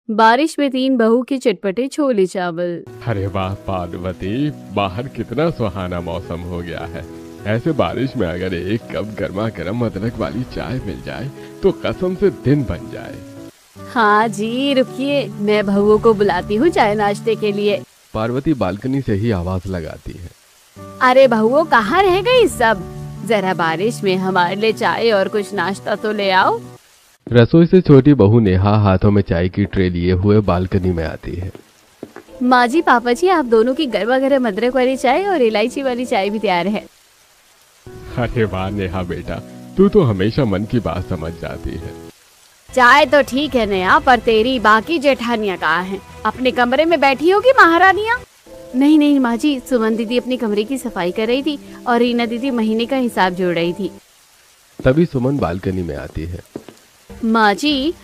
बारिश में 3 बहू के चटपटे छोले चावल। अरे वाह पार्वती, बाहर कितना सुहाना मौसम हो गया है। ऐसे बारिश में अगर एक कप गर्मा गर्म अदरक वाली चाय मिल जाए तो कसम से दिन बन जाए। हाँ जी, रुकिए, मैं बहुओं को बुलाती हूँ चाय नाश्ते के लिए। पार्वती बालकनी से ही आवाज लगाती है। अरे बहुओं, कहाँ रह गई सब? जरा बारिश में हमारे लिए चाय और कुछ नाश्ता तो ले आओ। रसोई से छोटी बहू नेहा हाथों में चाय की ट्रे लिए हुए बालकनी में आती है। माँ जी, पापा जी, आप दोनों की गर्मा गर्म अदरक वाली चाय और इलायची वाली चाय भी तैयार है। अरे वाह नेहा बेटा, तू तो हमेशा मन की बात समझ जाती है। चाय तो ठीक है नेहा, पर तेरी बाकी जेठानियाँ कहाँ हैं? अपने कमरे में बैठी होगी महारानियाँ। नहीं नहीं माँ जी, सुमन दीदी अपने कमरे की सफाई कर रही थी और रीना दीदी महीने का हिसाब जोड़ रही थी। तभी सुमन बालकनी में आती है। माँ जी,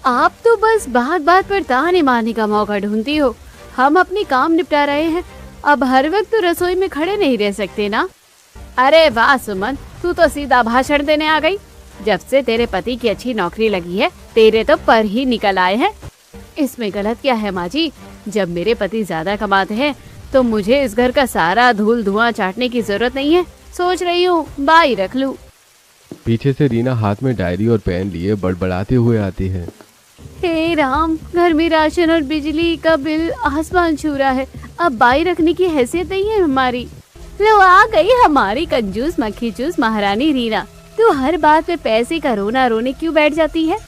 आप तो बस बात बात पर ताने मारने का मौका ढूंढती हो। हम अपनी काम निपटा रहे हैं, अब हर वक्त तो रसोई में खड़े नहीं रह सकते ना। अरे वाह सुमन, तू तो सीधा भाषण देने आ गई। जब से तेरे पति की अच्छी नौकरी लगी है, तेरे तो पर ही निकल आए हैं। इसमें गलत क्या है माँ जी? जब मेरे पति ज्यादा कमाते हैं तो मुझे इस घर का सारा धूल धुआं चाटने की जरूरत नहीं है। सोच रही हूँ बाई रख लूं। पीछे से रीना हाथ में डायरी और पेन लिए बड़बड़ाते हुए आती है। हे राम, घर में राशन और बिजली का बिल आसमान छू रहा है। अब बाई रखने की हैसियत नहीं है हमारी। लो आ गई हमारी कंजूस मक्खी चूस महारानी रीना। तू हर बात पे पैसे का रोना रोने क्यों बैठ जाती है?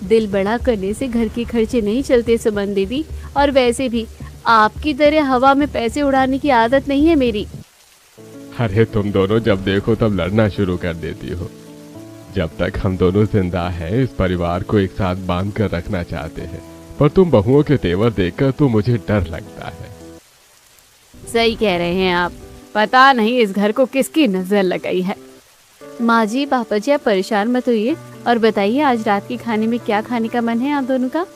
दिल बड़ा करने से घर के खर्चे नहीं चलते सुमन दीदी, और वैसे भी आपकी तरह हवा में पैसे उड़ाने की आदत नहीं है मेरी। अरे तुम दोनों जब देखो तब लड़ना शुरू कर देती हो। जब तक हम दोनों जिंदा हैं, इस परिवार को एक साथ बांध कर रखना चाहते हैं, पर तुम बहुओं के तेवर देखकर तो मुझे डर लगता है। सही कह रहे हैं आप, पता नहीं इस घर को किसकी नजर लगाई है। माँ जी, पापा जी, आप परेशान मत होइए और बताइए आज रात के खाने में क्या खाने का मन है आप दोनों का?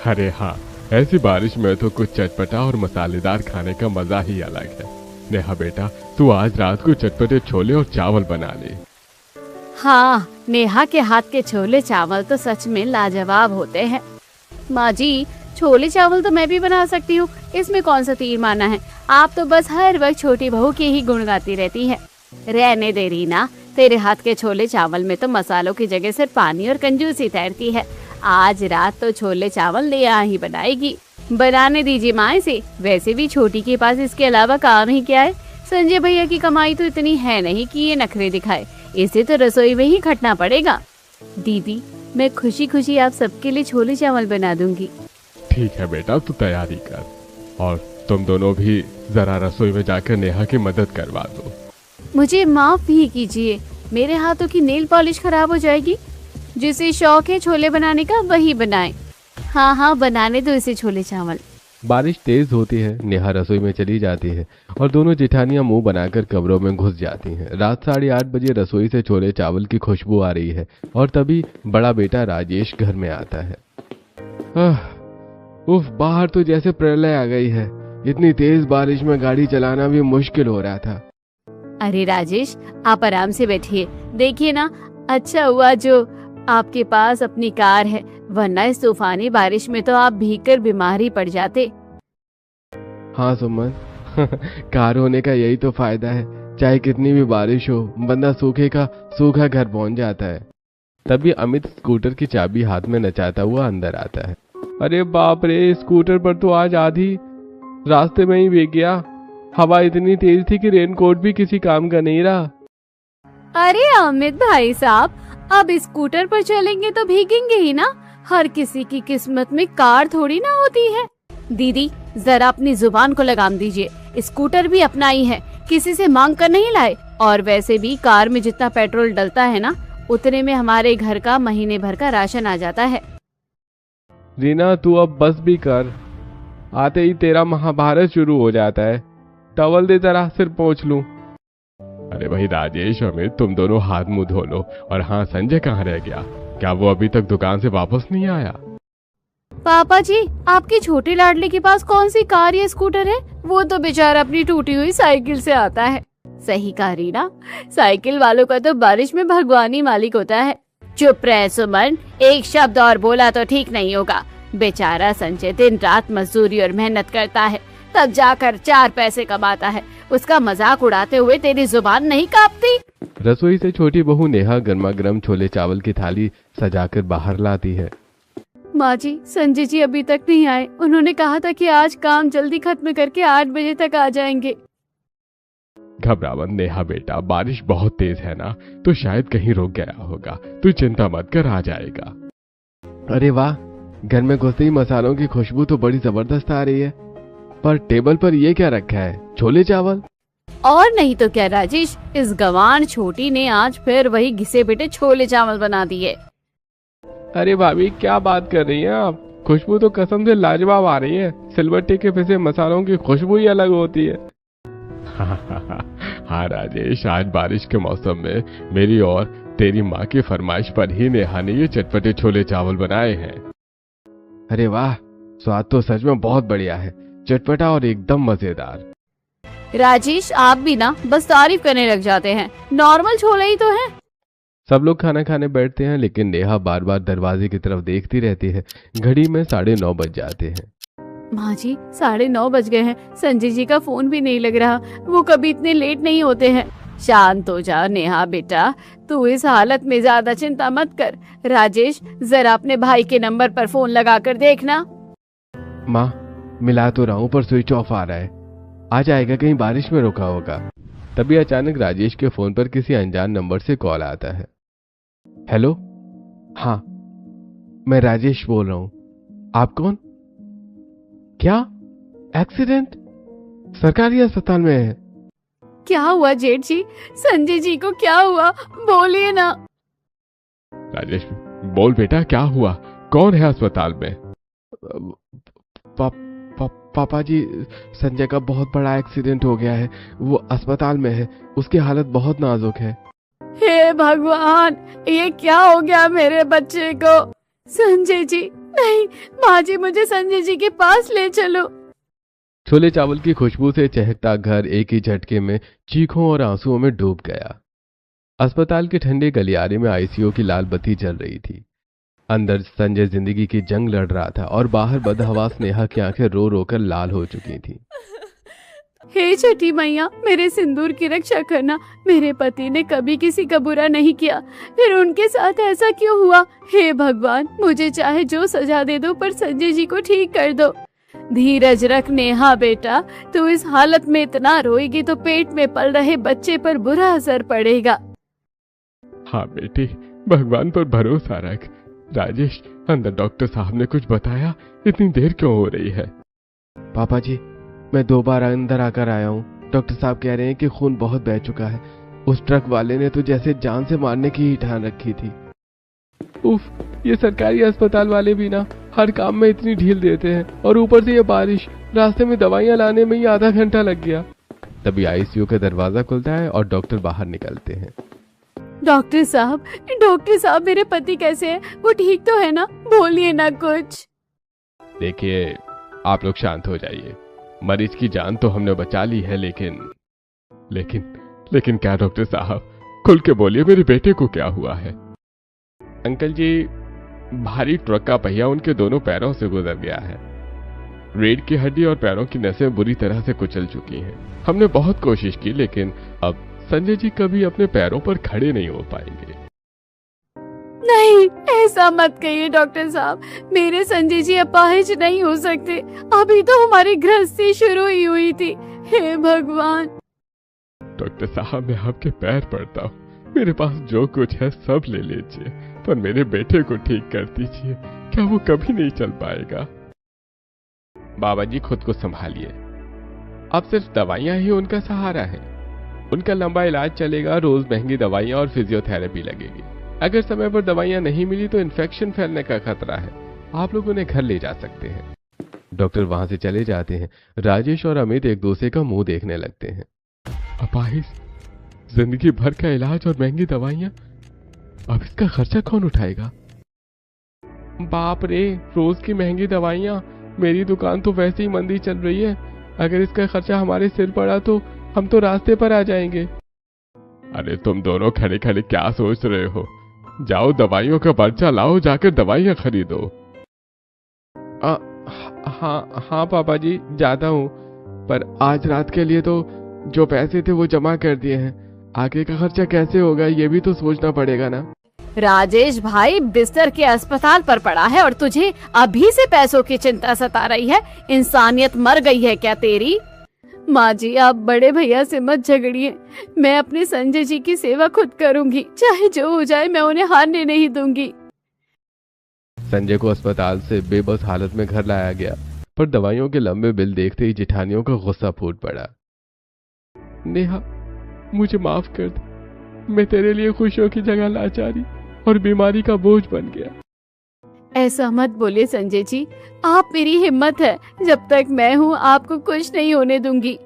अरे हाँ, ऐसी बारिश में तो कुछ चटपटा और मसालेदार खाने का मजा ही अलग है। नेहा बेटा, तू आज रात को चटपटे छोले और चावल बना ले। हाँ, नेहा के हाथ के छोले चावल तो सच में लाजवाब होते हैं। माँ जी, छोले चावल तो मैं भी बना सकती हूँ, इसमें कौन सा तीर माना है? आप तो बस हर वक्त छोटी बहू के ही गुण गाती रहती है। रहने दे रीना, तेरे हाथ के छोले चावल में तो मसालों की जगह सिर्फ पानी और कंजूसी तैरती है। आज रात तो छोले चावल नेहा ही बनाएगी। बनाने दीजिए माँ इसे, वैसे भी छोटी के पास इसके अलावा काम ही क्या है? संजय भैया की कमाई तो इतनी है नहीं कि ये नखरे दिखाए, इसे तो रसोई में ही खटना पड़ेगा। दीदी, मैं खुशी खुशी आप सबके लिए छोले चावल बना दूंगी। ठीक है बेटा, तू तैयारी कर, और तुम दोनों भी जरा रसोई में जाकर नेहा की मदद करवा दो। मुझे माफ भी कीजिए, मेरे हाथों की नेल पॉलिश खराब हो जाएगी। जिसे शौक है छोले बनाने का वही बनाए। हाँ हाँ, बनाने दो इसे छोले चावल। बारिश तेज होती है, नेहा रसोई में चली जाती है और दोनों जेठानियां मुंह बनाकर कमरों में घुस जाती हैं। रात 8:30 बजे रसोई से छोले चावल की खुशबू आ रही है और तभी बड़ा बेटा राजेश घर में आता है। उफ, बाहर तो जैसे प्रलय आ गई है। इतनी तेज बारिश में गाड़ी चलाना भी मुश्किल हो रहा था। अरे राजेश, आप आराम से बैठिए। देखिए ना, अच्छा हुआ जो आपके पास अपनी कार है, वरना इस तूफानी बारिश में तो आप भीगकर बीमार ही पड़ जाते। हाँ सुमन, कार होने का यही तो फायदा है। चाहे कितनी भी बारिश हो, बंदा सूखे का सूखा घर पहुंच जाता है। तभी अमित स्कूटर की चाबी हाथ में नचाता हुआ अंदर आता है। अरे बाप रे, स्कूटर पर तो आज आधी रास्ते में ही भीग गया। हवा इतनी तेज थी कि रेनकोट भी किसी काम का नहीं रहा। अरे अमित भाई साहब, अब स्कूटर पर चलेंगे तो भीगेंगे ही ना। हर किसी की किस्मत में कार थोड़ी ना होती है। दीदी, जरा अपनी जुबान को लगाम दीजिए। स्कूटर भी अपना ही है, किसी से मांग कर नहीं लाए। और वैसे भी कार में जितना पेट्रोल डलता है ना, उतने में हमारे घर का महीने भर का राशन आ जाता है। रीना, तू अब बस भी कर। आते ही तेरा महाभारत शुरू हो जाता है। टॉवल दे, जरा सिर पोंछ लूं। अरे भाई राजेश, अमित, तुम दोनों हाथ मुंह धो लो। और हाँ, संजय कहाँ रह गया? क्या वो अभी तक दुकान से वापस नहीं आया? पापा जी, आपके छोटे लाडले के पास कौन सी कार या स्कूटर है? वो तो बेचारा अपनी टूटी हुई साइकिल से आता है। सही कहा रीना, साइकिल वालों का तो बारिश में भगवान ही मालिक होता है। चुप रहे सुमन, एक शब्द और बोला तो ठीक नहीं होगा। बेचारा संजय दिन रात मजदूरी और मेहनत करता है, तब जाकर 4 पैसे कमाता है। उसका मजाक उड़ाते हुए तेरी जुबान नहीं कांपती? रसोई से छोटी बहू नेहा गर्मा गर्म छोले चावल की थाली सजाकर बाहर लाती है। माँ जी, संजय जी अभी तक नहीं आए। उन्होंने कहा था कि आज काम जल्दी खत्म करके 8 बजे तक आ जाएंगे। घबरा मत नेहा बेटा, बारिश बहुत तेज है ना, तो शायद कहीं रुक गया होगा। तू चिंता मत कर, आ जाएगा। अरे वाह, घर में घुसते ही मसालों की खुशबू तो बड़ी जबरदस्त आ रही है। पर टेबल पर ये क्या रखा है? छोले चावल? और नहीं तो क्या राजेश, इस गंवार छोटी ने आज फिर वही घिसे पिटे छोले चावल बना दिए। अरे भाभी, क्या बात कर रही हैं आप? खुशबू तो कसम से लाजवाब आ रही है। सिलबट्टे के पिसे मसालों की खुशबू ही अलग होती है। हाँ राजेश, आज बारिश के मौसम में मेरी और तेरी माँ की फरमाइश पर ही नेहा ने ये चटपटे छोले चावल बनाए हैं। अरे वाह, स्वाद तो सच में बहुत बढ़िया है, चटपटा और एकदम मजेदार। राजेश, आप भी ना बस तारीफ करने लग जाते हैं। नॉर्मल छोले ही तो हैं। सब लोग खाना खाने बैठते हैं, लेकिन नेहा बार बार दरवाजे की तरफ देखती रहती है। घड़ी में 9:30 बज जाते हैं। माँ जी, 9:30 बज गए हैं। संजय जी का फोन भी नहीं लग रहा। वो कभी इतने लेट नहीं होते हैं। शांत हो जा नेहा बेटा, तू इस हालत में ज्यादा चिंता मत कर। राजेश, जरा अपने भाई के नंबर पर फोन लगा कर देखना। माँ, मिला तो रहा हूँ पर स्विच ऑफ आ रहा है। आ जाएगा, कहीं बारिश में रुका होगा। तभी अचानक राजेश के फोन पर किसी अनजान नंबर से कॉल आता है। हेलो, हाँ मैं राजेश बोल रहा हूँ। आप कौन? क्या एक्सीडेंट? सरकारी अस्पताल में है? क्या हुआ जेठ जी? संजय जी को क्या हुआ? बोलिए ना। राजेश, बोल बेटा, क्या हुआ? कौन है अस्पताल में? पापा जी, संजय का बहुत बड़ा एक्सीडेंट हो गया है। वो अस्पताल में है। उसकी हालत बहुत नाजुक है। हे भगवान, ये क्या हो गया मेरे बच्चे को? संजय जी, नहीं, माँ जी मुझे संजय जी के पास ले चलो। छोले चावल की खुशबू से चहकता घर एक ही झटके में चीखों और आंसुओं में डूब गया। अस्पताल के ठंडे गलियारे में आईसीयू की लाल बत्ती जल रही थी। अंदर संजय जिंदगी की जंग लड़ रहा था और बाहर बदहवास नेहा की आंखें रो रो कर लाल हो चुकी थी। हे छठी मैया, मेरे सिंदूर की रक्षा करना। मेरे पति ने कभी किसी का बुरा नहीं किया, फिर उनके साथ ऐसा क्यों हुआ? हे भगवान, मुझे चाहे जो सजा दे दो, पर संजय जी को ठीक कर दो। धीरज रख नेहा बेटा, तू इस हालत में इतना रोएगी तो पेट में पल रहे बच्चे पर बुरा असर पड़ेगा। हाँ बेटी, भगवान पर भरोसा रख। राजेश, अंदर डॉक्टर साहब ने कुछ बताया? इतनी देर क्यों हो रही है? पापा जी, मैं 2 बार अंदर आकर आया हूँ। डॉक्टर साहब कह रहे हैं कि खून बहुत बह चुका है। उस ट्रक वाले ने तो जैसे जान से मारने की ही ठान रखी थी। उफ, ये सरकारी अस्पताल वाले भी ना हर काम में इतनी ढील देते हैं, और ऊपर से ये बारिश। रास्ते में दवाइयाँ लाने में ही आधा घंटा लग गया। तभी आईसीयू का दरवाजा खुलता है और डॉक्टर बाहर निकलते हैं। डॉक्टर साहब, मेरे पति कैसे हैं? वो ठीक तो है ना? बोलिए ना कुछ। देखिए, आप लोग शांत हो जाइए। मरीज की जान तो हमने बचा ली है, लेकिन क्या डॉक्टर साहब? खुल के बोलिए, मेरे बेटे को क्या हुआ है? अंकल जी, भारी ट्रक का पहिया उनके दोनों पैरों से गुजर गया है। रीढ़ की हड्डी और पैरों की नसें बुरी तरह से कुचल चुकी हैं। हमने बहुत कोशिश की, लेकिन अब संजय जी कभी अपने पैरों पर खड़े नहीं हो पाएंगे। नहीं, ऐसा मत कहिए डॉक्टर साहब। मेरे संजय जी अपाहिज नहीं हो सकते। अभी तो हमारी गृहस्थी शुरू ही हुई थी। हे भगवान। डॉक्टर साहब, मैं आपके पैर पड़ता हूँ। मेरे पास जो कुछ है सब ले लीजिए, पर मेरे बेटे को ठीक कर दीजिए। क्या वो कभी नहीं चल पाएगा? बाबा जी, खुद को संभालिए। अब सिर्फ दवाइयाँ ही उनका सहारा है। उनका लंबा इलाज चलेगा, रोज महंगी दवाइयाँ और फिजियोथेरेपी लगेगी। अगर समय पर दवाइयाँ नहीं मिली तो इन्फेक्शन फैलने का खतरा है। आप लोग उन्हें घर ले जा सकते हैं। डॉक्टर वहां से चले जाते हैं। राजेश और अमित एक दूसरे का मुंह देखने लगते हैं। अपाहिज, जिंदगी भर का इलाज और महंगी दवाइयाँ, अब इसका खर्चा कौन उठाएगा? बाप रे, रोज की महंगी दवाइयाँ। मेरी दुकान तो वैसे ही मंदी चल रही है। अगर इसका खर्चा हमारे सिर पड़ा तो हम तो रास्ते पर आ जाएंगे। अरे तुम दोनों खड़े खड़े क्या सोच रहे हो? जाओ, दवाइयों का पर्चा लाओ, जाकर दवाइयाँ खरीदो। हाँ हाँ पापा जी, जाता हूँ, पर आज रात के लिए तो जो पैसे थे वो जमा कर दिए हैं। आगे का खर्चा कैसे होगा ये भी तो सोचना पड़ेगा ना। राजेश भाई बिस्तर के अस्पताल पर पड़ा है और तुझे अभी से पैसों की चिंता सता रही है। इंसानियत मर गई है क्या तेरी? माँ जी, आप बड़े भैया से मत झगड़िए। मैं अपने संजय जी की सेवा खुद करूंगी, चाहे जो हो जाए मैं उन्हें हारने नहीं दूंगी। संजय को अस्पताल से बेबस हालत में घर लाया गया, पर दवाइयों के लंबे बिल देखते ही जेठानियों का गुस्सा फूट पड़ा। नेहा, मुझे माफ कर दे, मैं तेरे लिए खुशियों की जगह लाचारी और बीमारी का बोझ बन गया। ऐसा मत बोलिए संजय जी, आप मेरी हिम्मत है। जब तक मैं हूँ आपको कुछ नहीं होने दूंगी।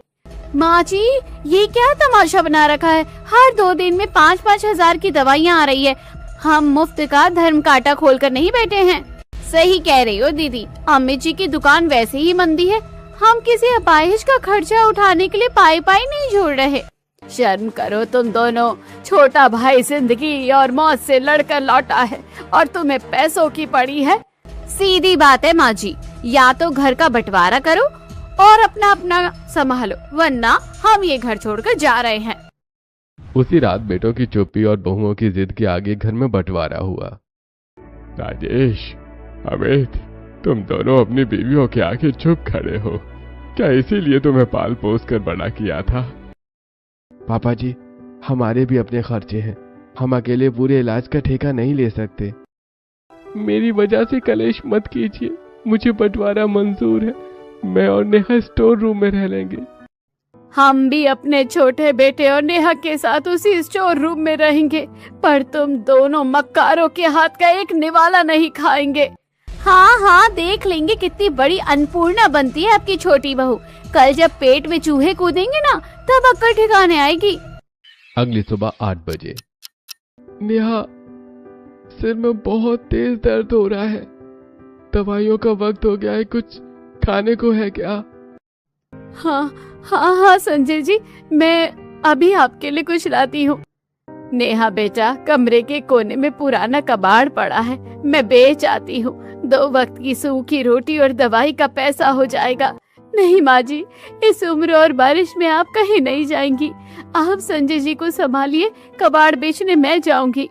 माँ जी, ये क्या तमाशा बना रखा है? हर 2 दिन में 5-5 हजार की दवाइयाँ आ रही है। हम मुफ्त का धर्म कांटा खोल कर नहीं बैठे हैं। सही कह रही हो दीदी, अमित जी की दुकान वैसे ही मंदी है। हम किसी अपाहिज का खर्चा उठाने के लिए पाई नहीं जोड़ रहे। शर्म करो तुम दोनों। छोटा भाई जिंदगी और मौत से लड़कर लौटा है और तुम्हें पैसों की पड़ी है। सीधी बात है माँ जी, या तो घर का बंटवारा करो और अपना अपना संभालो, वरना हम ये घर छोड़कर जा रहे हैं। उसी रात बेटों की चुप्पी और बहुओं की जिद के आगे घर में बंटवारा हुआ। राजेश, अमित, तुम दोनों अपनी बीवियों के आगे चुप खड़े हो। क्या इसीलिए तुम्हें पाल पोस कर बड़ा किया था? पापा जी, हमारे भी अपने खर्चे हैं। हम अकेले पूरे इलाज का ठेका नहीं ले सकते। मेरी वजह से कलेश मत कीजिए। मुझे बंटवारा मंजूर है। मैं और नेहा स्टोर रूम में रह लेंगे। हम भी अपने छोटे बेटे और नेहा के साथ उसी स्टोर रूम में रहेंगे, पर तुम दोनों मक्कारों के हाथ का एक निवाला नहीं खाएंगे। हाँ हाँ, देख लेंगे कितनी बड़ी अन्नपूर्णा बनती है आपकी छोटी बहू। कल जब पेट में चूहे कूदेंगे ना, तब अक्कल ठिकाने आएगी। अगली सुबह 8 बजे। नेहा, सिर में बहुत तेज दर्द हो रहा है। दवाइयों का वक्त हो गया है, कुछ खाने को है क्या? हाँ संजय जी, मैं अभी आपके लिए कुछ लाती हूँ। नेहा बेटा, कमरे के कोने में पुराना कबाड़ पड़ा है, मैं बेच आती हूँ। 2 वक्त की सूखी रोटी और दवाई का पैसा हो जाएगा। नहीं माँ जी, इस उम्र और बारिश में आप कहीं नहीं जाएंगी। आप संजय जी को संभालिए, कबाड़ बेचने मैं जाऊंगी।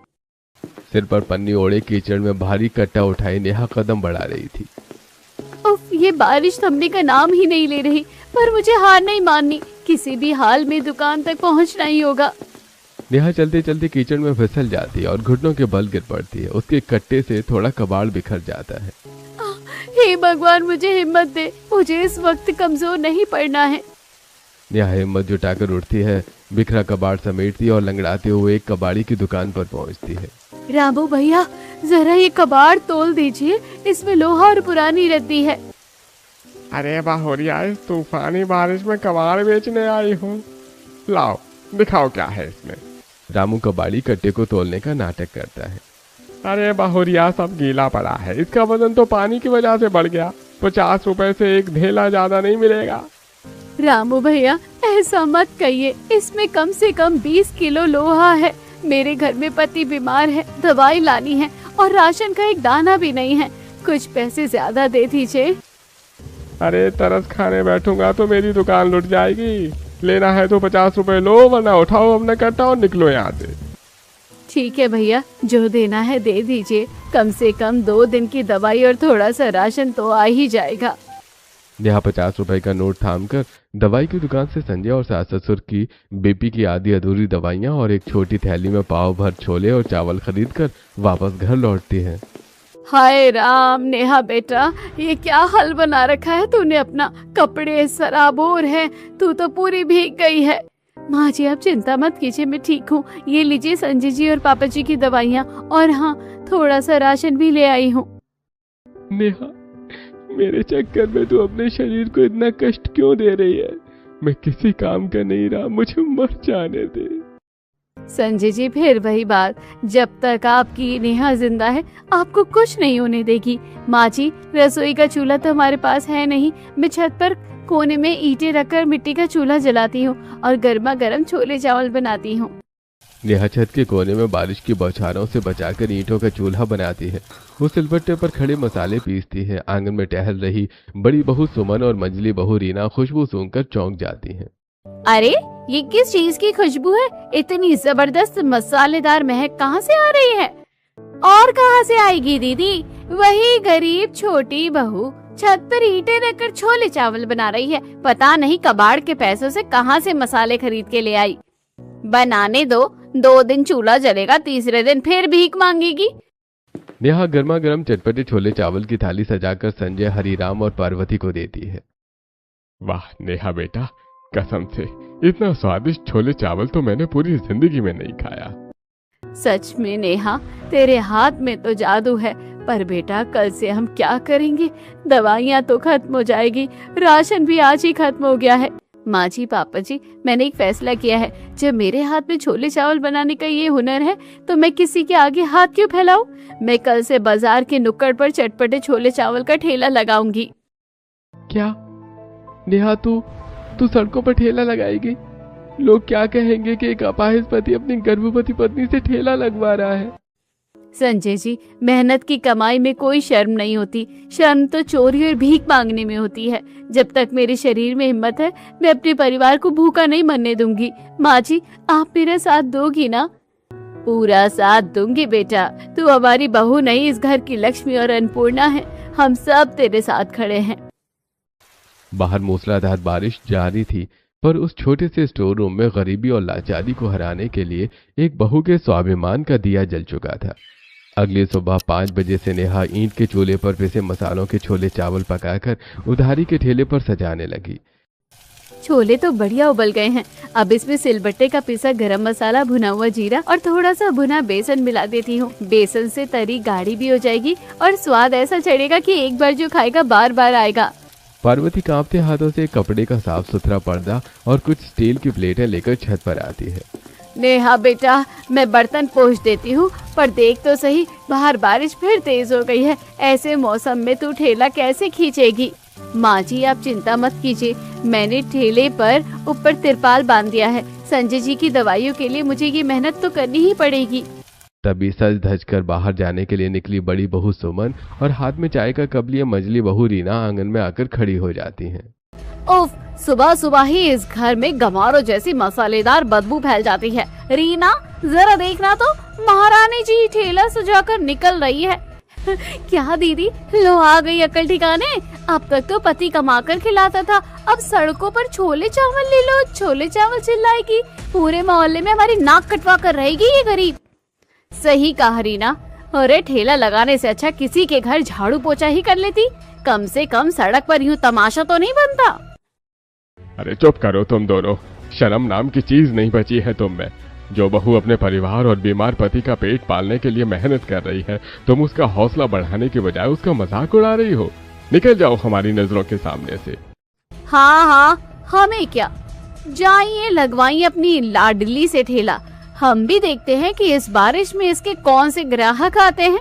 सिर पर पन्नी ओढ़े कीचड़ में भारी कट्टा उठाई नेहा कदम बढ़ा रही थी। उफ, ये बारिश थमने का नाम ही नहीं ले रही, पर मुझे हार नहीं माननी। किसी भी हाल में दुकान तक पहुंचना ही होगा। नेहा चलते चलते कीचड़ में फिसल जाती है और घुटनों के बल गिर पड़ती है। उसके कट्टे से थोड़ा कबाड़ बिखर जाता है। हे भगवान, मुझे हिम्मत दे, मुझे इस वक्त कमजोर नहीं पड़ना है। नेहा हिम्मत जुटाकर उठती है, बिखरा कबाड़ समेटती है और लंगड़ाते हुए एक कबाड़ी की दुकान पर पहुंचती है। रामू भैया, जरा ये कबाड़ तोल दीजिए, इसमें लोहा और पुरानी रद्दी है। अरे बाहुरिया, इस तूफानी बारिश में कबाड़ बेचने आई हूँ। लाओ, दिखाओ क्या है इसमें। रामू कबाड़ी कट्टे को तोलने का नाटक करता है। अरे बाहुरिया, सब गीला पड़ा है। इसका वजन तो पानी की वजह से बढ़ गया। 50 रुपए से एक ढेला ज्यादा नहीं मिलेगा। रामू भैया, ऐसा मत कहिए, इसमें कम से कम 20 किलो लोहा है। मेरे घर में पति बीमार है, दवाई लानी है और राशन का एक दाना भी नहीं है। कुछ पैसे ज्यादा दे दीजिए। अरे तरस खाने बैठूंगा तो मेरी दुकान लुट जाएगी। लेना है तो 50 रुपए लो, वरना उठाओ अपना कट्टा और निकलो यहाँ से। ठीक है भैया, जो देना है दे दीजिए। कम से कम 2 दिन की दवाई और थोड़ा सा राशन तो आ ही जाएगा। नेहा 50 रुपए का नोट थामकर दवाई की दुकान से संजय और सास ससुर की बीपी की आधी अधूरी दवाइयाँ और एक छोटी थैली में पाव भर छोले और चावल खरीद कर वापस घर लौटती है। हाय राम, नेहा बेटा, ये क्या हाल बना रखा है तूने अपना। कपड़े सराबोर हैं, तू तो पूरी भीग गई है। माँ जी, आप चिंता मत कीजिए, मैं ठीक हूँ। ये लीजिए संजय जी और पापा जी की दवाइयाँ, और हाँ, थोड़ा सा राशन भी ले आई हूँ। नेहा, मेरे चक्कर में तू अपने शरीर को इतना कष्ट क्यों दे रही है? मैं किसी काम का नहीं रहा, मुझे मर जाने दे। संजय जी, फिर वही बात, जब तक आपकी नेहा जिंदा है आपको कुछ नहीं होने देगी। माँ जी, रसोई का चूल्हा तो हमारे पास है नहीं। मैं छत पर कोने में ईंटें रखकर मिट्टी का चूल्हा जलाती हूँ और गर्मा गर्म छोले चावल बनाती हूँ। नेहा छत के कोने में बारिश की बौछारों से बचाकर ईंटों का चूल्हा बनाती है। वो सिलबट्टे पर खड़े मसाले पीसती है। आंगन में टहल रही बड़ी बहू सुमन और मंझली बहू रीना खुशबू सूंघकर चौंक जाती हैं। अरे ये किस चीज की खुशबू है? इतनी जबरदस्त मसालेदार महक कहाँ से आ रही है? और कहाँ से आएगी दीदी? वही गरीब छोटी बहू छत पर ईंटें रखकर छोले चावल बना रही है। पता नहीं कबाड़ के पैसों से कहाँ से मसाले खरीद के ले आई। बनाने दो, 2 दिन चूल्हा जलेगा, तीसरे दिन फिर भीख मांगेगी। नेहा गर्मा गर्म चटपटे छोले चावल की थाली सजाकर संजय, हरिराम और पार्वती को देती है। वाह नेहा बेटा, कसम से इतना स्वादिष्ट छोले चावल तो मैंने पूरी जिंदगी में नहीं खाया। सच में नेहा, तेरे हाथ में तो जादू है। पर बेटा कल से हम क्या करेंगे? दवाइयाँ तो खत्म हो जाएगी, राशन भी आज ही खत्म हो गया है। माँ जी, पापा जी, मैंने एक फैसला किया है। जब मेरे हाथ में छोले चावल बनाने का ये हुनर है तो मैं किसी के आगे हाथ क्यों फैलाऊं? मैं कल से बाजार के नुक्कड़ पर चटपटे छोले चावल का ठेला लगाऊंगी। क्या नेहा, तू सड़कों पर ठेला लगाएगी? लोग क्या कहेंगे कि एक अपाहिज पति अपनी गर्भवती पत्नी से ठेला लगवा रहा है। संजय जी, मेहनत की कमाई में कोई शर्म नहीं होती। शर्म तो चोरी और भीख मांगने में होती है। जब तक मेरे शरीर में हिम्मत है, मैं अपने परिवार को भूखा नहीं मरने दूंगी। माँ जी, आप मेरा साथ दोगी ना? पूरा साथ दूंगी बेटा। तू हमारी बहू नहीं, इस घर की लक्ष्मी और अन्नपूर्णा है। हम सब तेरे साथ खड़े हैं। बाहर मूसलाधार बारिश जारी थी, पर उस छोटे से स्टोर रूम में गरीबी और लाचारी को हराने के लिए एक बहू के स्वाभिमान का दिया जल चुका था। अगली सुबह 5 बजे से नेहा ईंट के चूल्हे पर पिसे मसालों के छोले चावल पकाकर उधारी के ठेले पर सजाने लगी। छोले तो बढ़िया उबल गए हैं। अब इसमें सिलबट्टे का पिसा गरम मसाला, भुना हुआ जीरा और थोड़ा सा भुना बेसन मिला देती हूँ। बेसन से तरी गाढ़ी भी हो जाएगी और स्वाद ऐसा चढ़ेगा कि एक बार जो खाएगा बार बार आएगा। पार्वती कांपते हाथों से कपड़े का साफ सुथरा पर्दा और कुछ स्टील की प्लेटें लेकर छत पर आती है। नेहा बेटा, मैं बर्तन पोंछ देती हूँ, पर देख तो सही, बाहर बारिश फिर तेज हो गई है। ऐसे मौसम में तू ठेला कैसे खींचेगी? माँ जी, आप चिंता मत कीजिए, मैंने ठेले पर ऊपर तिरपाल बांध दिया है। संजय जी की दवाइयों के लिए मुझे ये मेहनत तो करनी ही पड़ेगी। तभी सज धज कर बाहर जाने के लिए निकली बड़ी बहू सुमन और हाथ में चाय का कप लिए मंझली बहू रीना आंगन में आकर खड़ी हो जाती हैं। उफ, सुबह सुबह ही इस घर में गमारों जैसी मसालेदार बदबू फैल जाती है। रीना, जरा देखना तो, महारानी जी ठेला सजाकर निकल रही है। क्या दीदी, लो आ गई अकल ठिकाने? अब तक तो पति कमाकर खिलाता था, अब सड़कों पर छोले चावल ले लो, छोले चावल चिल्लाएगी। पूरे मोहल्ले में हमारी नाक कटवा कर रहेगी ये गरीब। सही कहा रीना, अरे ठेला लगाने से अच्छा किसी के घर झाड़ू पोछा ही कर लेती। कम से कम सड़क पर यूं तमाशा तो नहीं बनता। अरे चुप करो तुम दोनों, शर्म नाम की चीज नहीं बची है तुम में। जो बहू अपने परिवार और बीमार पति का पेट पालने के लिए मेहनत कर रही है, तुम उसका हौसला बढ़ाने के बजाय उसका मजाक उड़ा रही हो। निकल जाओ हमारी नजरों के सामने से। हाँ, हमें क्या, जाइए लगवाइए अपनी लाडली से ठेला। हम भी देखते हैं कि इस बारिश में इसके कौन से ग्राहक आते हैं।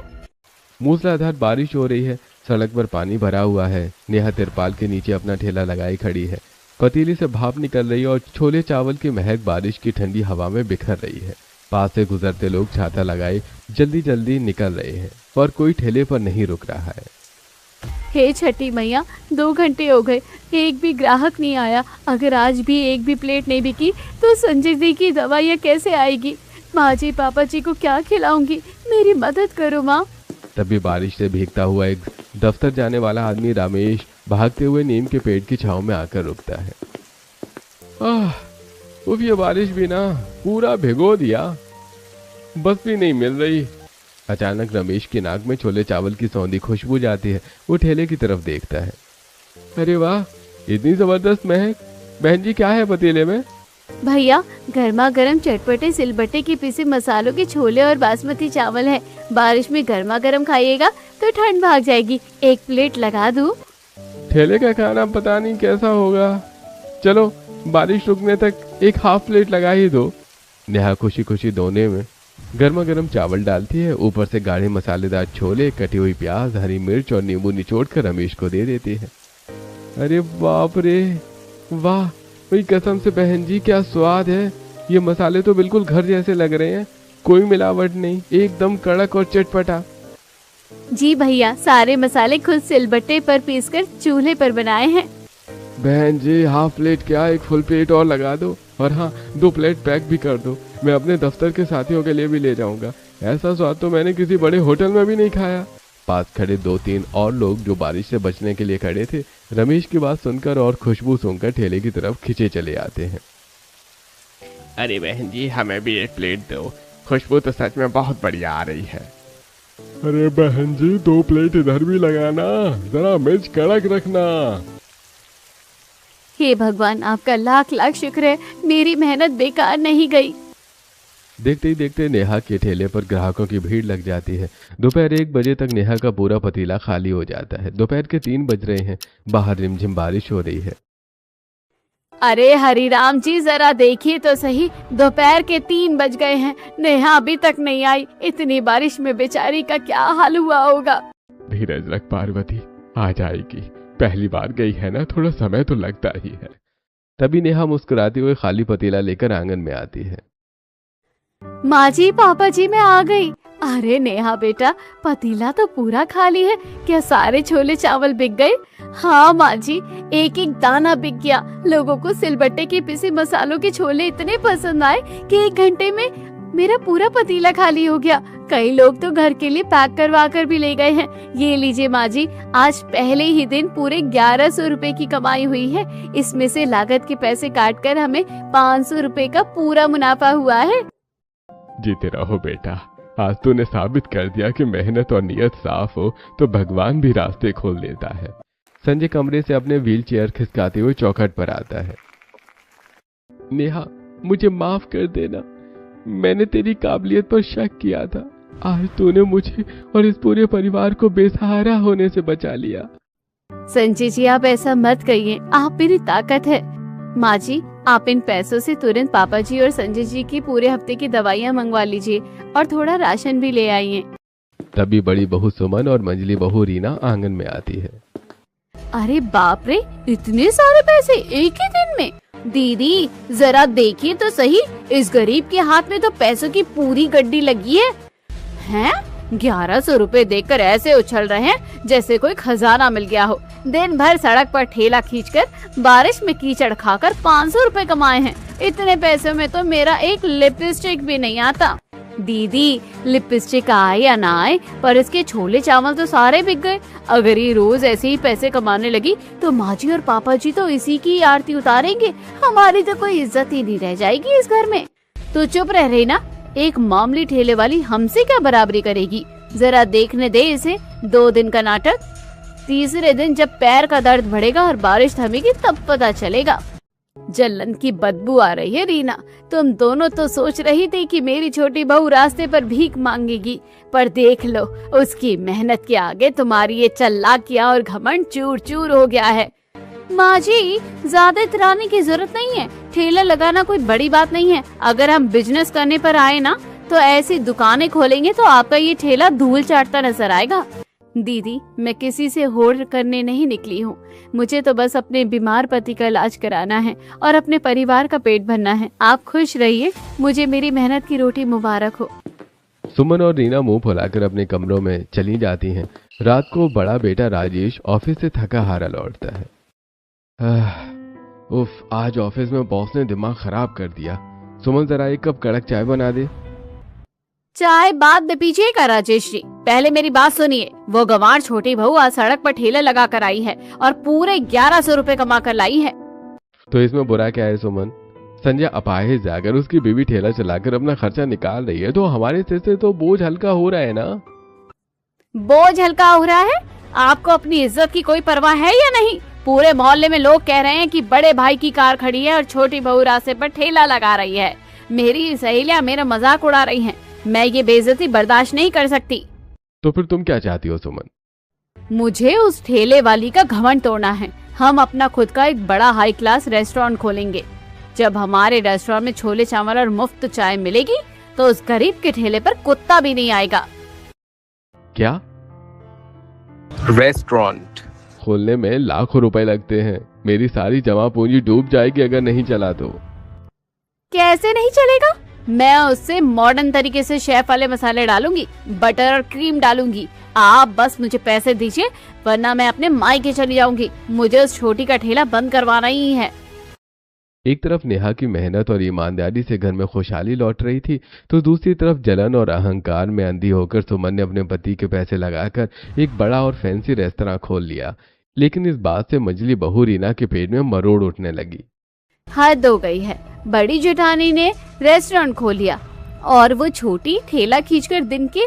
मूसलाधार बारिश हो रही है, सड़क पर पानी भरा हुआ है। नेहा तिरपाल के नीचे अपना ठेला लगाई खड़ी है। पतीली से भाप निकल रही है और छोले चावल की महक बारिश की ठंडी हवा में बिखर रही है। पास से गुजरते लोग छाता लगाए जल्दी जल्दी निकल रहे हैं, पर कोई ठेले पर नहीं रुक रहा है। हे छठी मैया, 2 घंटे हो गए, एक भी ग्राहक नहीं आया। अगर आज भी एक भी प्लेट नहीं बिकी तो संजय जी की दवाइयाँ कैसे आएगी? माँ जी, पापा जी को क्या खिलाऊंगी? मेरी मदद करो माँ। तभी बारिश से भीगता हुआ एक दफ्तर जाने वाला आदमी रमेश भागते हुए नीम के पेड़ की छांव में आकर रुकता है। ये बारिश भी ना पूरा भिगो दिया, बस भी नहीं मिल रही। अचानक रमेश की नाक में छोले चावल की सौंधी खुशबू जाती है। वो ठेले की तरफ देखता है। अरे वाह, इतनी जबरदस्त महक। बहन जी, क्या है पतीले में? भैया, गर्मा गर्म चटपटे सिलबट्टे के पिसे मसालों के छोले और बासमती चावल है। बारिश में गर्मा गर्म खाइएगा तो ठंड भाग जाएगी। 1 प्लेट लगा दूं? ठेले का खाना पता नहीं कैसा होगा। चलो बारिश रुकने तक 1 हाफ प्लेट लगा ही दो। नेहा खुशी खुशी दोने में गर्मा गर्म चावल डालती है, ऊपर से गाढ़े मसालेदार छोले, कटी हुई प्याज, हरी मिर्च और नींबू निचोड़ कर रमेश को दे देती है। अरे बाप रे, वाह, वही कसम से बहन जी, क्या स्वाद है। ये मसाले तो बिल्कुल घर जैसे लग रहे हैं, कोई मिलावट नहीं, एकदम कड़क और चटपटा। जी भैया, सारे मसाले खुद सिलबट्टे पर पीसकर चूल्हे पर बनाए हैं। बहन जी, हाफ प्लेट क्या, एक फुल प्लेट और लगा दो, और हाँ 2 प्लेट पैक भी कर दो। मैं अपने दफ्तर के साथियों के लिए भी ले जाऊंगा। ऐसा स्वाद तो मैंने किसी बड़े होटल में भी नहीं खाया। पास खड़े 2-3 और लोग जो बारिश से बचने के लिए खड़े थे, रमेश की बात सुनकर और खुशबू सूंघकर ठेले की तरफ खिंचे चले आते हैं। अरे बहन जी, हमें भी एक प्लेट दो, खुशबू तो सच में बहुत बढ़िया आ रही है। अरे बहन जी, 2 प्लेट इधर भी लगाना, जरा मिर्च कड़क रखना। हे भगवान, आपका लाख लाख शुक्र है, मेरी मेहनत बेकार नहीं गई। देखते ही देखते नेहा के ठेले पर ग्राहकों की भीड़ लग जाती है। दोपहर 1 बजे तक नेहा का पूरा पतीला खाली हो जाता है। दोपहर के 3 बज रहे हैं, बाहर रिमझिम बारिश हो रही है। अरे हरिराम जी, जरा देखिए तो सही, दोपहर के 3 बज गए हैं, नेहा अभी तक नहीं आई। इतनी बारिश में बेचारी का क्या हाल हुआ होगा। धीरज रख पार्वती, आ जाएगी, पहली बार गई है ना, थोड़ा समय तो लगता ही है। तभी नेहा मुस्कुराते हुए खाली पतीला लेकर आंगन में आती है। माँ जी, पापा जी, मैं आ गई। अरे नेहा बेटा, पतीला तो पूरा खाली है, क्या सारे छोले चावल बिक गए? हाँ माँ जी, एक एक दाना बिक गया। लोगों को सिलबट्टे के पिसे मसालों के छोले इतने पसंद आए कि 1 घंटे में मेरा पूरा पतीला खाली हो गया। कई लोग तो घर के लिए पैक करवा कर भी ले गए हैं। ये लीजिए माँ जी, आज पहले ही दिन पूरे 1100 रुपए की कमाई हुई है। इसमें से लागत के पैसे काट कर हमें 500 रुपए का पूरा मुनाफा हुआ है। जीते रहो बेटा, आज तूने साबित कर दिया कि मेहनत और नियत साफ हो तो भगवान भी रास्ते खोल देता है। संजय कमरे से अपने व्हील चेयर खिसकाते हुए चौखट पर आता है। नेहा, मुझे माफ कर देना, मैंने तेरी काबिलियत पर शक किया था। आज तूने मुझे और इस पूरे परिवार को बेसहारा होने से बचा लिया। संजय जी, आप ऐसा मत कहिए, आप मेरी ताकत है। माँ जी, आप इन पैसों से तुरंत पापा जी और संजय जी की पूरे हफ्ते की दवाइयाँ मंगवा लीजिए और थोड़ा राशन भी ले आइए। तभी बड़ी बहू सुमन और मंजली बहू रीना आंगन में आती है। अरे बाप रे, इतने सारे पैसे एक ही दिन में! दीदी जरा देखिए तो सही, इस गरीब के हाथ में तो पैसों की पूरी गड्डी लगी है। हैं? 1100 रुपए देकर ऐसे उछल रहे हैं जैसे कोई खजाना मिल गया हो। दिन भर सड़क पर ठेला खींचकर बारिश में कीचड़ खाकर 500 रुपए कमाए हैं। इतने पैसों में तो मेरा एक लिपस्टिक भी नहीं आता। दीदी, लिपस्टिक आए या ना आए, पर इसके छोले चावल तो सारे बिक गए। अगर ये रोज ऐसे ही पैसे कमाने लगी तो माँ जी और पापा जी तो इसी की आरती उतारेंगे। हमारी तो कोई इज्जत ही नहीं रह जाएगी इस घर में। तो चुप रह रही ना, एक मामूली ठेले वाली हमसे क्या बराबरी करेगी? जरा देखने दे इसे 2 दिन का नाटक। तीसरे दिन जब पैर का दर्द बढ़ेगा और बारिश थमेगी तब पता चलेगा। जलन की बदबू आ रही है रीना, तुम दोनों तो सोच रही थी कि मेरी छोटी बहू रास्ते पर भीख मांगेगी, पर देख लो उसकी मेहनत के आगे तुम्हारी ये चालाकियां और घमंड चूर चूर हो गया है। माँ जी, ज्यादा इतराने की जरूरत नहीं है, ठेला लगाना कोई बड़ी बात नहीं है। अगर हम बिजनेस करने पर आए ना तो ऐसी दुकानें खोलेंगे तो आपका ये ठेला धूल चाटता नजर आएगा। दीदी, मैं किसी से होड़ करने नहीं निकली हूँ, मुझे तो बस अपने बीमार पति का इलाज कराना है और अपने परिवार का पेट भरना है। आप खुश रहिए, मुझे मेरी मेहनत की रोटी मुबारक हो। सुमन और रीना मुंह फुलाकर अपने कमरों में चली जाती हैं। रात को बड़ा बेटा राजेश ऑफिस से थका हारा लौटता है। उफ, आज ऑफिस में बॉस ने दिमाग खराब कर दिया। सुमन, जरा 1 कप कड़क चाय बना दे। चाय बाद में पीजिएगा राजेश जी, पहले मेरी बात सुनिए। वो गंवार छोटी बहू आज सड़क पर ठेला लगा कर आई है और पूरे 1100 रुपए कमा कर लाई है। तो इसमें बुरा क्या है सुमन? संजय अपाहिज है, अगर उसकी बीवी ठेला चलाकर अपना खर्चा निकाल रही है तो हमारे सिर से तो बोझ हल्का हो रहा है ना। बोझ हल्का हो रहा है? आपको अपनी इज्जत की कोई परवाह है या नहीं? पूरे मोहल्ले में लोग कह रहे हैं कि बड़े भाई की कार खड़ी है और छोटी बहू रास्ते पर ठेला लगा रही है। मेरी सहेलियां मेरा मजाक उड़ा रही हैं। मैं ये बेइज्जती बर्दाश्त नहीं कर सकती। तो फिर तुम क्या चाहती हो सुमन? मुझे उस ठेले वाली का घमंड तोड़ना है। हम अपना खुद का एक बड़ा हाई क्लास रेस्टोरेंट खोलेंगे। जब हमारे रेस्टोरेंट में छोले चावल और मुफ्त चाय मिलेगी तो उस गरीब के ठेले पर कुत्ता भी नहीं आएगा। क्या? रेस्टोरेंट खोलने में लाखों रुपए लगते हैं। मेरी सारी जमा पूंजी डूब जाएगी अगर नहीं चला तो। कैसे नहीं चलेगा? मैं उससे मॉडर्न तरीके से शेफ वाले मसाले डालूंगी, बटर और क्रीम डालूंगी। आप बस मुझे पैसे दीजिए, वरना मैं अपने मायके चली जाऊंगी। मुझे उस छोटी का ठेला बंद करवाना ही है। एक तरफ नेहा की मेहनत और ईमानदारी से घर में खुशहाली लौट रही थी, तो दूसरी तरफ जलन और अहंकार में अंधी होकर सुमन ने अपने पति के पैसे लगाकर एक बड़ा और फैंसी रेस्तरां खोल लिया। लेकिन इस बात से मंझली बहू रीना के पेट में मरोड़ उठने लगी। हद हो गई है, बड़ी जेठानी ने रेस्टोरेंट खोल लिया और वो छोटी ठेला खींचकर दिन के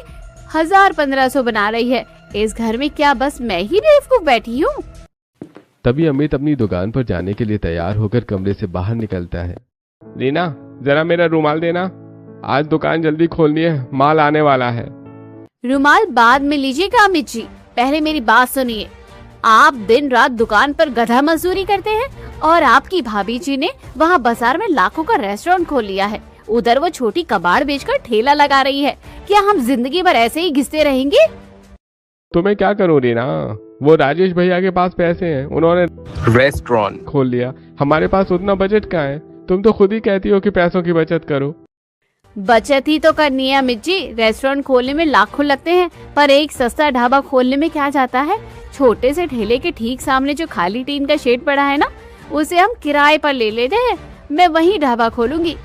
1000-1500 बना रही है। इस घर में क्या बस मैं ही बेवकूफ बैठी हूँ? तभी अमित अपनी दुकान पर जाने के लिए तैयार होकर कमरे से बाहर निकलता है। रीना, जरा मेरा रुमाल देना, आज दुकान जल्दी खोलनी है, माल आने वाला है। रुमाल बाद में लीजिएगा अमित जी, पहले मेरी बात सुनिए। आप दिन रात दुकान पर गधा मजदूरी करते हैं और आपकी भाभी जी ने वहाँ बाजार में लाखों का रेस्टोरेंट खोल लिया है। उधर वो छोटी कबाड़ बेचकर ठेला लगा रही है। क्या हम जिंदगी भर ऐसे ही घिसते रहेंगे? तो मैं क्या करूँ रीना, वो राजेश भैया के पास पैसे हैं, उन्होंने रेस्टोरेंट खोल लिया। हमारे पास उतना बजट कहाँ है? तुम तो खुद ही कहती हो कि पैसों की बचत करो। बचत ही तो करनी है अमित जी। रेस्टोरेंट खोलने में लाखों लगते हैं, पर एक सस्ता ढाबा खोलने में क्या जाता है? छोटे से ठेले के ठीक सामने जो खाली टीन का शेड पड़ा है ना, उसे हम किराए पर ले लेते हैं। मैं वहीं ढाबा खोलूंगी।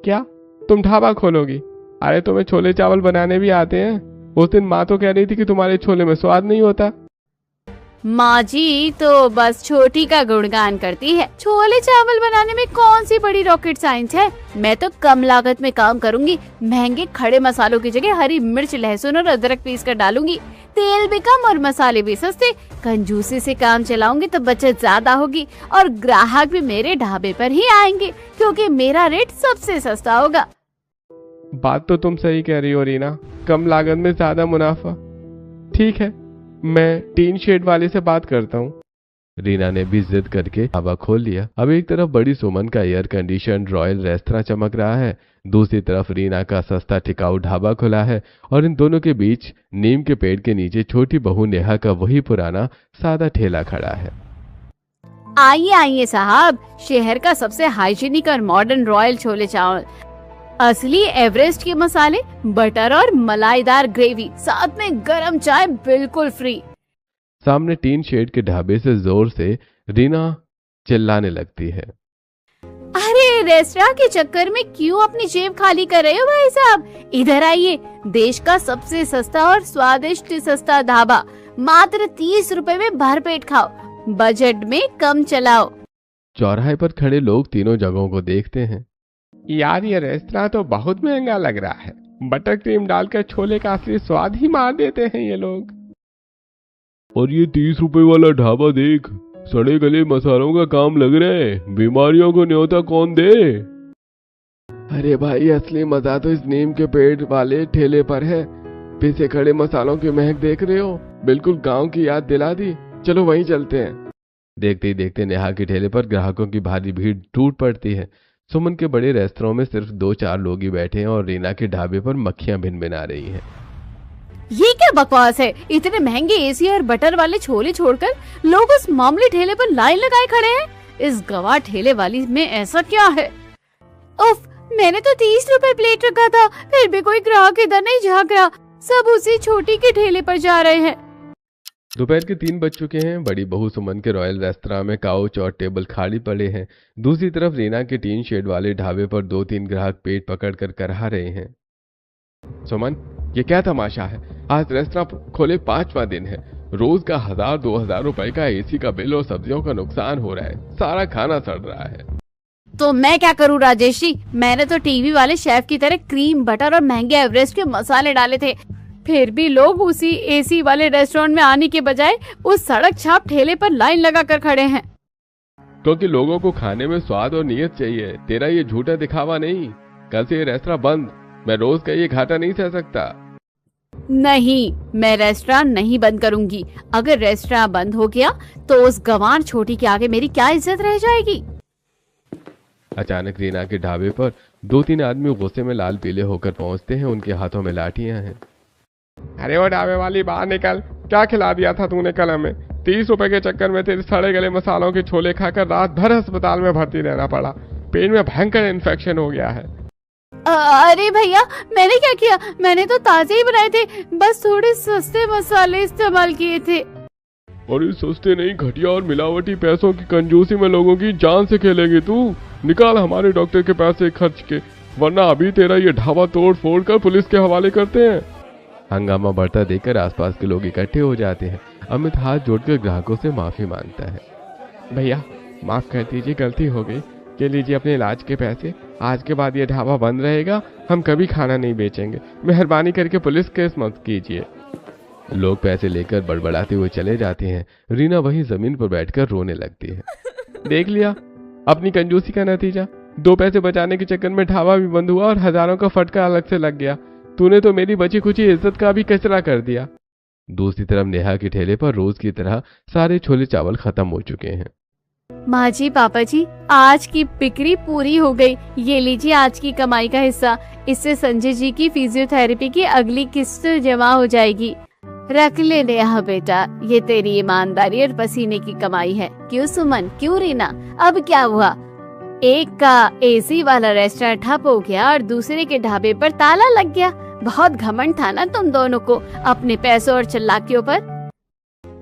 क्या तुम ढाबा खोलोगी? अरे तुम्हें छोले चावल बनाने भी आते हैं। उस दिन माँ तो कह रही थी कि तुम्हारे छोले में स्वाद नहीं होता। माँ जी तो बस छोटी का गुणगान करती है। छोले चावल बनाने में कौन सी बड़ी रॉकेट साइंस है? मैं तो कम लागत में काम करूंगी। महंगे खड़े मसालों की जगह हरी मिर्च, लहसुन और अदरक पीस कर डालूंगी। तेल भी कम और मसाले भी सस्ते। कंजूसी से काम चलाऊंगी तो बचत ज्यादा होगी और ग्राहक भी मेरे ढाबे पर ही आएंगे, क्योंकि मेरा रेट सबसे सस्ता होगा। बात तो तुम सही कह रही हो रीना, कम लागत में ज्यादा मुनाफा। ठीक है, मैं टीन शेड वाले से बात करता हूँ। रीना ने भी जिद करके ढाबा खोल लिया। अब एक तरफ बड़ी सुमन का एयर कंडीशन रॉयल रेस्तरां चमक रहा है, दूसरी तरफ रीना का सस्ता टिकाऊ ढाबा खुला है और इन दोनों के बीच नीम के पेड़ के नीचे छोटी बहू नेहा का वही पुराना सादा ठेला खड़ा है। आइए आइए साहब, शहर का सबसे हाइजीनिक और मॉडर्न रॉयल छोले चावल, असली एवरेस्ट के मसाले, बटर और मलाईदार ग्रेवी, साथ में गरम चाय बिल्कुल फ्री। सामने टीन शेड के ढाबे से जोर से रीना चिल्लाने लगती है। अरे रेस्टोरेंट के चक्कर में क्यों अपनी जेब खाली कर रहे हो भाई साहब? इधर आइए, देश का सबसे सस्ता और स्वादिष्ट सस्ता ढाबा, मात्र 30 रुपए में भरपेट खाओ, बजट में कम चलाओ। चौराहे पर खड़े लोग तीनों जगहों को देखते हैं। यार ये रेस्तरां तो बहुत महंगा लग रहा है। बटर क्रीम डालकर छोले का असली स्वाद ही मार देते हैं ये लोग। और ये 30 रुपए वाला ढाबा देख, सड़े गले मसालों का काम लग रहा है। बीमारियों को न्योता कौन दे? अरे भाई, असली मजा तो इस नीम के पेड़ वाले ठेले पर है। पीछे खड़े मसालों की महक देख रहे हो? बिल्कुल गांव की याद दिला दी। चलो वहीं चलते हैं। देखते ही देखते नेहा के ठेले पर ग्राहकों की भारी भीड़ टूट पड़ती है। सुमन के बड़े रेस्तरां में सिर्फ 2-4 लोग ही बैठे हैं और रीना के ढाबे पर मक्खियां भिनभिना रही हैं। ये क्या बकवास है? इतने महंगे एसी और बटर वाले छोले छोड़कर लोग उस मामूली ठेले पर लाइन लगाए खड़े हैं। इस गवार ठेले वाली में ऐसा क्या है? उफ, मैंने तो 30 रुपए प्लेट रखा था, फिर भी कोई ग्राहक इधर नहीं झांक रहा। सब उसी छोटी के ठेले पर जा रहे हैं। दोपहर के 3 बज चुके हैं। बड़ी बहू सुमन के रॉयल रेस्तरां में काउच और टेबल खाली पड़े हैं। दूसरी तरफ रीना के टीन शेड वाले ढाबे पर 2-3 ग्राहक पेट पकड़कर करहा रहे हैं। सुमन, ये क्या तमाशा है? आज रेस्तरां खोले 5वां दिन है। रोज का 1000-2000 रुपए का एसी का बिल और सब्जियों का नुकसान हो रहा है। सारा खाना सड़ रहा है। तो मैं क्या करूं राजेश जी? मैंने तो टीवी वाले शेफ की तरह क्रीम, बटर और महंगे एवरेस्ट के मसाले डाले थे, फिर भी लोग उसी एसी वाले रेस्टोरेंट में आने के बजाय उस सड़क छाप ठेले पर लाइन लगा कर खड़े हैं। क्योंकि लोगों को खाने में स्वाद और नियत चाहिए, तेरा ये झूठा दिखावा नहीं। कल से ये रेस्तरां बंद। मैं रोज का ये घाटा नहीं सह सकता। नहीं, मैं रेस्टोरेंट नहीं बंद करूंगी। अगर रेस्टोरेंट बंद हो गया तो उस गंवार छोटी के आगे मेरी क्या इज्जत रह जाएगी? अचानक रीना के ढाबे पर 2-3 आदमी गुस्से में लाल पीले होकर पहुंचते हैं। उनके हाथों में लाठियां हैं। अरे वो ढाबे वाली, बाहर निकल। क्या खिला दिया था तूने कल हमें? 30 रुपए के चक्कर में तेरे सड़े गले मसालों के छोले खाकर रात भर अस्पताल में भर्ती रहना पड़ा। पेट में भयंकर इन्फेक्शन हो गया है। अरे भैया, मैंने क्या किया? मैंने तो ताजे ही बनाए थे, बस थोड़े सस्ते मसाले इस्तेमाल किए थे। और इस सस्ते नहीं, घटिया और मिलावटी पैसों की कंजूसी में लोगों की जान से खेलेगी तू। निकाल हमारे डॉक्टर के पैसे खर्च के, वरना अभी तेरा ये ढाबा तोड़ फोड़ कर पुलिस के हवाले करते हैं। हंगामा बढ़ता देखकर आसपास के लोग इकट्ठे हो जाते हैं। अमित हाथ जोड़कर ग्राहकों से माफी मांगता है। भैया माफ कर दीजिए, गलती हो गई। ये लीजिए अपने इलाज के पैसे। आज के बाद ये ढाबा बंद रहेगा, हम कभी खाना नहीं बेचेंगे। मेहरबानी करके पुलिस केस मत कीजिए। लोग पैसे लेकर बड़बड़ाते हुए चले जाते हैं। रीना वहीं जमीन पर बैठकर रोने लगती है। देख लिया अपनी कंजूसी का नतीजा। 2 पैसे बचाने के चक्कर में ढाबा भी बंद हुआ और हजारों का फटका अलग से लग गया। तूने तो मेरी बची खुची इज्जत का भी कचरा कर दिया। दूसरी तरफ नेहा के ठेले पर रोज की तरह सारे छोले चावल खत्म हो चुके हैं। माँ जी, पापा जी, आज की बिक्री पूरी हो गई। ये लीजिए आज की कमाई का हिस्सा। इससे संजय जी की फिजियोथेरेपी की अगली किस्त जमा हो जाएगी। रख ले नेहा बेटा, ये तेरी ईमानदारी और पसीने की कमाई है। क्यों सुमन, क्यों रीना, अब क्या हुआ? एक का एसी वाला रेस्टोरेंट ठप हो गया और दूसरे के ढाबे पर ताला लग गया। बहुत घमंड था ना तुम दोनों को अपने पैसों और चालाकियों पर।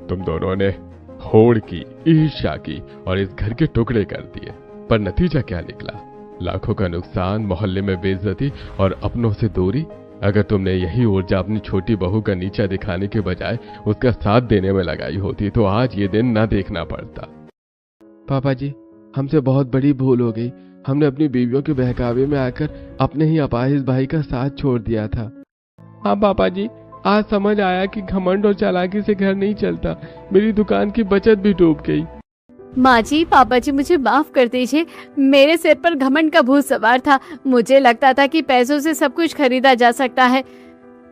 तुम दोनों ने होड़ की, ईर्ष्या की और इस घर के टुकड़े कर दिए, पर नतीजा क्या निकला? लाखों का नुकसान, मोहल्ले में बेइज्जती और अपनों से दूरी। अगर तुमने यही ऊर्जा अपनी छोटी बहू का नीचा दिखाने के बजाय उसका साथ देने में लगाई होती तो आज ये दिन न देखना पड़ता। पापा जी, हमसे बहुत बड़ी भूल हो गई। हमने अपनी बीवियों के बहकावे में आकर अपने ही अपाहिज भाई का साथ छोड़ दिया था। हाँ पापा जी, आज समझ आया कि घमंड और चालाकी से घर नहीं चलता। मेरी दुकान की बचत भी डूब गई। माँ जी, पापा जी, मुझे माफ कर दीजिए। मेरे सिर पर घमंड का भूत सवार था। मुझे लगता था कि पैसों से सब कुछ खरीदा जा सकता है,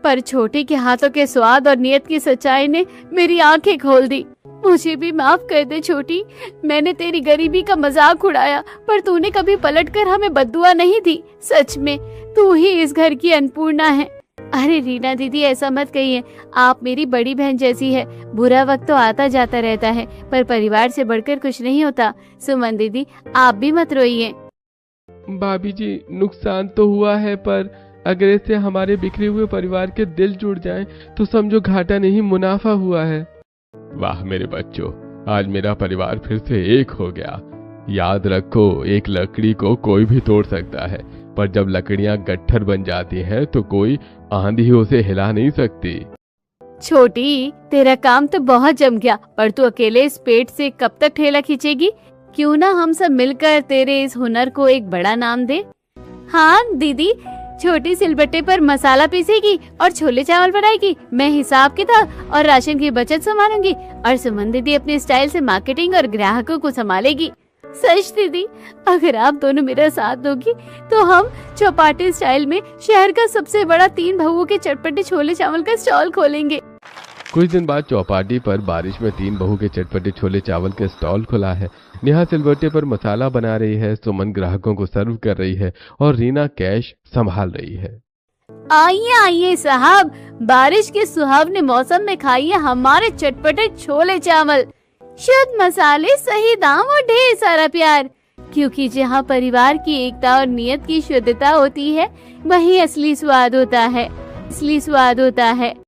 पर छोटी के हाथों के स्वाद और नियत की सच्चाई ने मेरी आंखें खोल दी। मुझे भी माफ कर दे छोटी। मैंने तेरी गरीबी का मजाक उड़ाया, पर तूने कभी पलटकर हमें बद्दुआ नहीं दी। सच में तू ही इस घर की अन्नपूर्णा है। अरे रीना दीदी, ऐसा मत कहिए। आप मेरी बड़ी बहन जैसी है। बुरा वक्त तो आता जाता रहता है, पर परिवार से बढ़कर कुछ नहीं होता। सुमन दीदी, आप भी मत रोइए। भाभी जी, नुकसान तो हुआ है, पर अगर इससे हमारे बिखरे हुए परिवार के दिल जुड़ जाएं, तो समझो घाटा नहीं मुनाफा हुआ है। वाह मेरे बच्चों, आज मेरा परिवार फिर से एक हो गया। याद रखो, एक लकड़ी को कोई भी तोड़ सकता है, पर जब लकड़ियां गट्ठर बन जाती हैं तो कोई आंधी उसे हिला नहीं सकती। छोटी, तेरा काम तो बहुत जम गया, पर तू अकेले इस पेट से कब तक ठेला खींचेगी? क्यों ना हम सब मिलकर तेरे इस हुनर को एक बड़ा नाम दे। हाँ दीदी, छोटी सिलबट्टे पर मसाला पीसेगी और छोले चावल बनाएगी। मैं हिसाब किताब और राशन की बचत संभालूंगी और सुमन दीदी अपने स्टाइल से मार्केटिंग और ग्राहकों को संभालेगी। सच दीदी, अगर आप दोनों मेरा साथ दोगी तो हम चौपाटी स्टाइल में शहर का सबसे बड़ा 3 बहुओं के चटपटे छोले चावल का स्टॉल खोलेंगे। कुछ दिन बाद चौपाटी पर बारिश में 3 बहू के चटपटे छोले चावल के स्टॉल खुला है। नेहा सिलबट्टे पर मसाला बना रही है, सुमन ग्राहकों को सर्व कर रही है और रीना कैश संभाल रही है। आइए आइए साहब, बारिश के सुहावने मौसम में खाइए हमारे चटपटे छोले चावल। शुद्ध मसाले, सही दाम और ढेर सारा प्यार। क्योंकि जहाँ परिवार की एकता और नियत की शुद्धता होती है, वही असली स्वाद होता है।